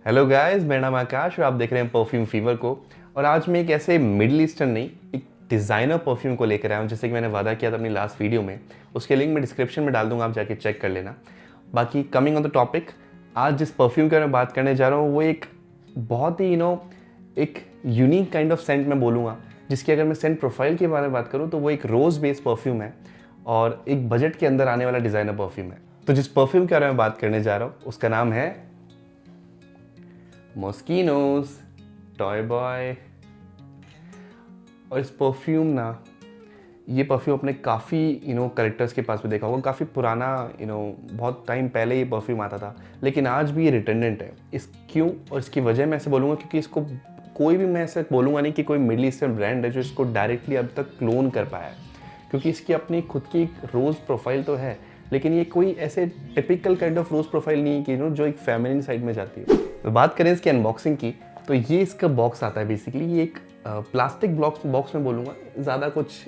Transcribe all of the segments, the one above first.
Hello guys, मेरा नाम आकाश और आप देख रहे हैं परफ्यूम फीवर को। और आज मैं एक ऐसे मिडिल ईस्टर्न नहीं, एक डिज़ाइनर परफ्यूम को लेकर आया हूँ, जैसे कि मैंने वादा किया था अपनी लास्ट वीडियो में। उसके लिंक मैं डिस्क्रिप्शन में डाल दूंगा, आप जाके चेक कर लेना। बाकी कमिंग ऑन द टॉपिक, आज जिस परफ्यूम के बारे में बात करने जा रहा हूँ वो एक बहुत ही एक यूनिक काइंड ऑफ सेंट मैं बोलूँगा, जिसकी अगर मैं सेंट प्रोफाइल के बारे में बात करूँ तो वो एक रोज़ बेस्ड परफ्यूम है और एक बजट के अंदर आने वाला डिज़ाइनर परफ्यूम है। तो जिस परफ्यूम के बारे में बात करने जा रहा हूँ उसका नाम है मॉस्किनोज टॉय बॉय। और इस परफ्यूम ये परफ्यूम अपने काफ़ी करेक्टर्स के पास भी देखा होगा। काफ़ी पुराना बहुत टाइम पहले ये परफ्यूम आता था, लेकिन आज भी ये रिटेंडेंट है। इस क्यों और इसकी वजह मैं ऐसे बोलूँगा क्योंकि इसको कोई भी, मैं ऐसे बोलूँगा नहीं कि कोई मिडिल ईस्टर्न ब्रांड है जो इसको डायरेक्टली अब तक क्लोन कर पाया है, क्योंकि इसकी अपनी खुद की एक रोज़ प्रोफाइल तो है, लेकिन ये कोई ऐसे typical kind of rose profile नहीं है कि जो एक फेमिनिन साइड में जाती है। तो बात करें इसकी अनबॉक्सिंग की, तो ये इसका बॉक्स आता है। बेसिकली ये एक प्लास्टिक बॉक्स में बोलूँगा, ज़्यादा कुछ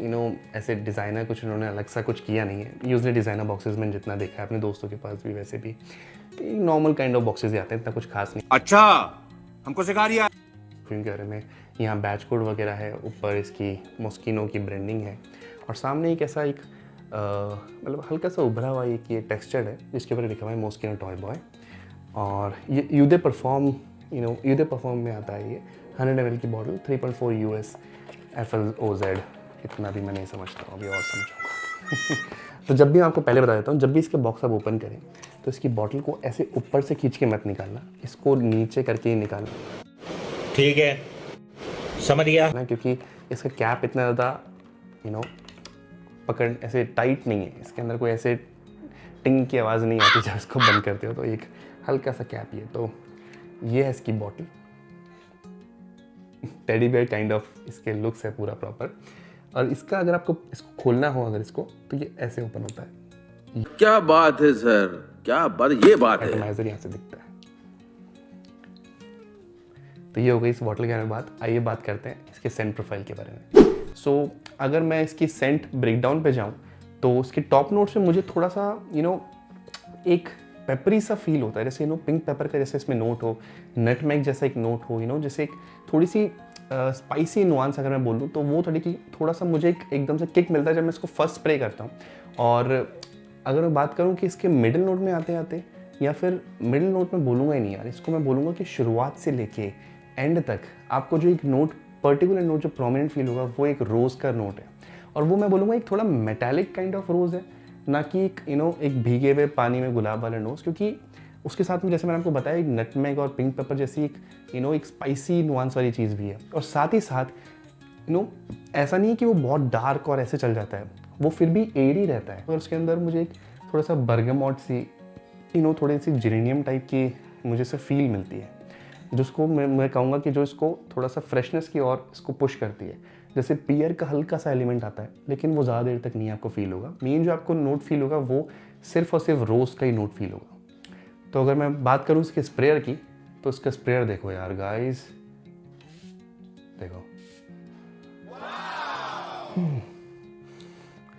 ऐसे डिज़ाइनर कुछ उन्होंने अलग सा कुछ किया नहीं है। यूजली डिज़ाइनर बॉक्सेस में जितना देखा है अपने दोस्तों के पास भी, वैसे भी नॉर्मल काइंड ऑफ बॉक्सेस ही आते हैं, इतना कुछ खास नहीं। अच्छा, हमको सिखा रिया परफ्यूम के बारे में यहाँ बैच कोड वगैरह है, ऊपर इसकी मॉस्किनो की ब्रांडिंग है और सामने एक ऐसा एक मतलब हल्का सा उभरा हुआ एक ये टेक्सचर है जिसके ऊपर लिखा हुआ है मॉस्किनो टॉय बॉय। और ये यूदे परफॉर्म में आता है। ये 100 ml की बॉटल, 3.4 US FLOZ। इतना भी मैं नहीं समझता हूँ, अभी और समझाऊंगा। तो जब भी मैं आपको पहले बता देता हूँ, जब भी इसके बॉक्स आप ओपन करें तो इसकी बॉटल को ऐसे ऊपर से खींच के मत निकालना, इसको नीचे करके ही निकालना। ठीक है, समझ गया। क्योंकि इसका कैप इतना ज़्यादा पकड़ ऐसे टाइट नहीं है, इसके अंदर कोई ऐसे टिंग की आवाज़ नहीं आती जब इसको बंद करते हो। तो एक हल्का सा कैप ही है। तो ये है इसकी bottle, teddy bear kind of इसके लुक्स है पूरा प्रॉपर। और इसका अगर आपको इसको खोलना हो अगर इसको, तो ये ऐसे ओपन होता है। क्या बात है सर, क्या बात, ये बात है। एटमाइजर यहाँ से दिखता है। तो ये हो गई इस बॉटल के बारे में बात। आइए बात करते हैं इसके सेंट प्रोफाइल के बारे में। सो अगर मैं इसकी सेंट ब्रेकडाउन पे जाऊँ तो उसके टॉप नोट्स में मुझे थोड़ा सा एक पेपरी सा फील होता है, जैसे पिंक पेपर का जैसे इसमें नोट हो, नटमेग जैसा एक नोट हो, जैसे एक थोड़ी सी स्पाइसी नुआंस अगर मैं बोलूँ तो वो थोड़ा सा मुझे एकदम से किक मिलता है जब मैं इसको फर्स्ट स्प्रे करता हूँ। और अगर मैं बात करूँ कि इसके मिडिल नोट में आते आते, या फिर मिडिल नोट में बोलूँगा ही नहीं यार, इसको मैं बोलूँगा कि शुरुआत से लेके एंड तक आपको जो एक नोट, पर्टिकुलर नोट जो प्रोमिनेंट फील होगा वो एक रोज़ का नोट है। और वो मैं बोलूँगा एक थोड़ा मेटालिक काइंड ऑफ रोज़ है, ना कि एक एक भीगे हुए पानी में गुलाब वाला नोज। क्योंकि उसके साथ में जैसे मैंने आपको बताया एक नटमेग और पिंक पेपर जैसी एक एक स्पाइसी नुआंस वाली चीज़ भी है। और साथ ही साथ ऐसा नहीं है कि वो बहुत डार्क और ऐसे चल जाता है, वो फिर भी एयरी रहता है। और उसके अंदर मुझे एक थोड़ा सा बर्गमॉट सी थोड़ी सी जेरेनियम टाइप की मुझे से फील मिलती है, जिसको मैं कहूँगा कि जो इसको थोड़ा सा फ्रेशनेस की ओर इसको पुश करती है। जैसे पियर का हल्का सा एलिमेंट आता है, लेकिन वो ज़्यादा देर तक नहीं आपको फील होगा। मेन जो आपको नोट फील होगा वो सिर्फ और सिर्फ रोज़ का ही नोट फील होगा। तो अगर मैं बात करूँ इसके स्प्रेयर की, तो इसका स्प्रेयर देखो यार गाइस, देखो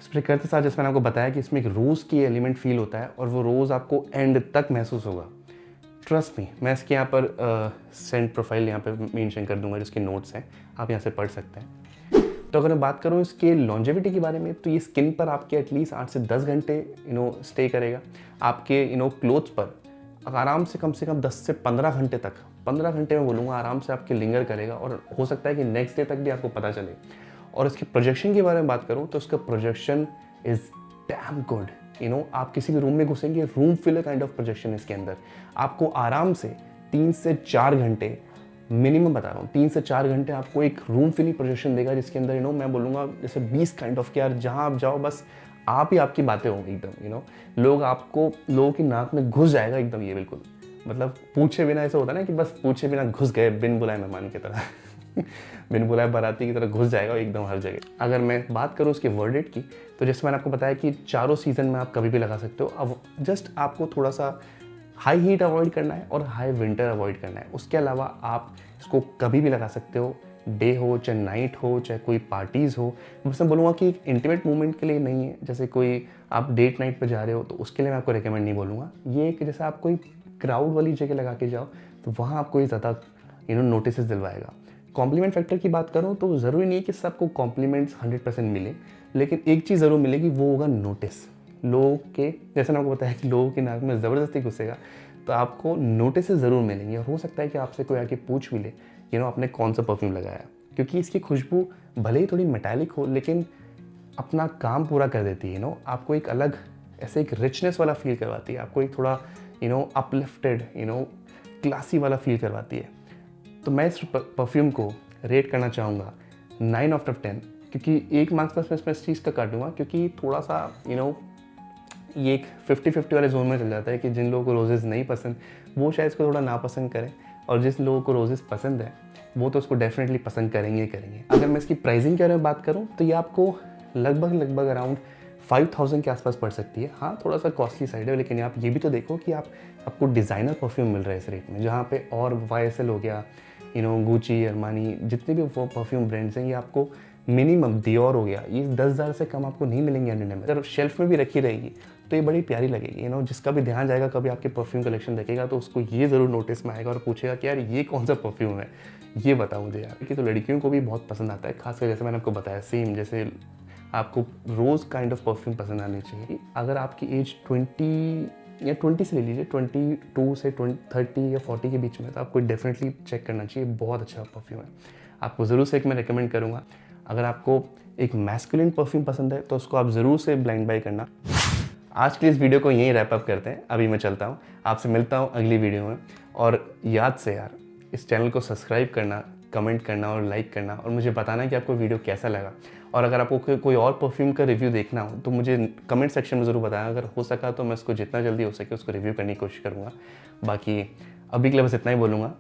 स्प्रे करते साथ जैसे मैंने आपको बताया कि इसमें एक रोज़ की एलिमेंट फील होता है और वो रोज़ आपको एंड तक महसूस होगा। ट्रस्ट मी, मैं इसके यहाँ पर सेंट प्रोफाइल यहाँ पे मेंशन कर दूंगा जिसके नोट्स हैं, आप यहाँ से पढ़ सकते हैं। तो अगर मैं बात करूँ इसके लॉन्जेविटी के बारे में, तो ये स्किन पर आपके एटलीस्ट 8 से 10 घंटे स्टे करेगा। आपके क्लोथ्स पर आराम से कम 10 से 15 घंटे तक, 15 घंटे में बोलूँगा आराम से आपके लिंगर करेगा। और हो सकता है कि नेक्स्ट डे तक भी आपको पता चले। और इसके प्रोजेक्शन के बारे में बात करूँ तो इसका प्रोजेक्शन इज़ डैम गुड। आप किसी भी रूम में घुसेंगे, room filler kind of projection इसके अंदर आपको आराम से 3 से 4 घंटे, मिनिमम बता रहा हूँ 3 से 4 घंटे आपको एक रूम फिलिंग प्रोजेक्शन देगा, जिसके अंदर मैं बोलूँगा जैसे 20 काइंड ऑफ, कि यार जहाँ आप जाओ बस आप ही आपकी बातें होंगी एकदम। लोगों की नाक में घुस जाएगा एकदम, ये बिल्कुल मतलब पूछे बिना ऐसा होता है ना कि बस पूछे बिना घुस गए, बिन बुलाए मेहमान की तरह बिन बुलाए बाराती की तरह घुस जाएगा एकदम हर जगह। अगर मैं बात करूँ उसके वर्डेट की, तो जैसे मैंने आपको बताया कि चारों सीज़न में आप कभी भी लगा सकते हो। अब जस्ट आपको थोड़ा सा हाई हीट अवॉइड करना है और हाई विंटर अवॉइड करना है। उसके अलावा आप इसको कभी भी लगा सकते हो, डे हो चाहे नाइट हो चाहे कोई पार्टीज़ हो। बस मैं बोलूँगा कि एक इंटीमेट मोमेंट के लिए नहीं है, जैसे कोई आप डेट नाइट पे जा रहे हो तो उसके लिए मैं आपको रिकमेंड नहीं बोलूँगा। ये एक जैसे आप कोई क्राउड वाली जगह लगा के जाओ तो वहाँ आपको ये ज़्यादा नोटिस दिलवाएगा। कॉम्प्लीमेंट फैक्टर की बात करूँ तो ज़रूरी नहीं कि सबको कॉम्प्लीमेंट्स 100% मिले, लेकिन एक चीज़ ज़रूर मिलेगी, वो होगा नोटिस। लोगों के, जैसे मैंने आपको बताया कि लोगों की नाक में ज़बरदस्ती घुसेगा तो आपको नोटिस ज़रूर मिलेंगे। और हो सकता है कि आपसे कोई आके पूछ भी ले आपने कौन सा परफ्यूम लगाया, क्योंकि इसकी खुशबू भले ही थोड़ी मेटालिक हो लेकिन अपना काम पूरा कर देती है। आपको एक अलग ऐसे एक रिचनेस वाला फील करवाती है, आपको एक थोड़ा अपलिफ्टेड क्लासी वाला फील करवाती है। तो मैं इस परफ्यूम को रेट करना चाहूँगा 9 आउट ऑफ 10, क्योंकि एक मार्क्स बस मैं इस चीज़ का काटूँगा क्योंकि थोड़ा सा ये एक 50-50 वाले जोन में चल जाता है कि जिन लोगों को रोजेज़ नहीं पसंद वो शायद इसको थोड़ा नापसंद करें, और जिस लोगों को रोजेज़ पसंद है वो तो उसको डेफिनेटली पसंद करेंगे ही करेंगे। अगर मैं इसकी प्राइसिंग के बारे में बात करूँ तो ये आपको लगभग अराउंड 5000 के आसपास पड़ सकती है। हाँ, थोड़ा सा कॉस्टली साइड है, लेकिन आप ये भी तो देखो कि आपको डिज़ाइनर परफ्यूम मिल रहा है इस रेट में, जहाँ पे और YSL हो गया, गुची, अरमानी, जितने भी वो परफ्यूम ब्रांड्स हैं, ये आपको मिनिमम दियोर हो गया, ये 10,000 से कम आपको नहीं मिलेंगे अन्य में। अगर शेल्फ में भी रखी रहेगी तो ये बड़ी प्यारी लगेगी। जिसका भी ध्यान जाएगा कभी आपके परफ्यूम कलेक्शन देखेगा तो उसको ये ज़रूर नोटिस में आएगा और पूछेगा कि यार ये कौन सा परफ्यूम है, ये बताओ मुझे यार। कि तो लड़कियों को भी बहुत पसंद आता है, खासकर जैसे मैंने आपको बताया, सेम जैसे आपको रोज़ काइंड ऑफ परफ्यूम पसंद आनी चाहिए। अगर आपकी एज 20 से ले लीजिए, 22 से 30 या 40 के बीच में, तो आपको डेफिनेटली चेक करना चाहिए, बहुत अच्छा परफ्यूम है। आपको ज़रूर से एक मैं रिकमेंड करूँगा, अगर आपको एक मैस्कुलिन परफ्यूम पसंद है तो उसको आप ज़रूर से ब्लाइंड बाय करना। आज के इस वीडियो को यहीं रैप अप करते हैं, अभी मैं चलता हूँ, आपसे मिलता हूँ अगली वीडियो में। और याद से यार, इस चैनल को सब्सक्राइब करना, कमेंट करना और लाइक करना, और मुझे बताना कि आपको वीडियो कैसा लगा। और अगर आपको कोई और परफ्यूम का रिव्यू देखना हो तो मुझे कमेंट सेक्शन में ज़रूर बताना, अगर हो सका तो मैं उसको जितना जल्दी हो सके उसको रिव्यू करने की कोशिश करूँगा। बाकी अभी के लिए बस इतना ही बोलूँगा,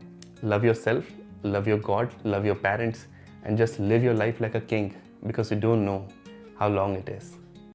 love your self, love your God, love your parents, and just live your life like a king because you don't know how long it is.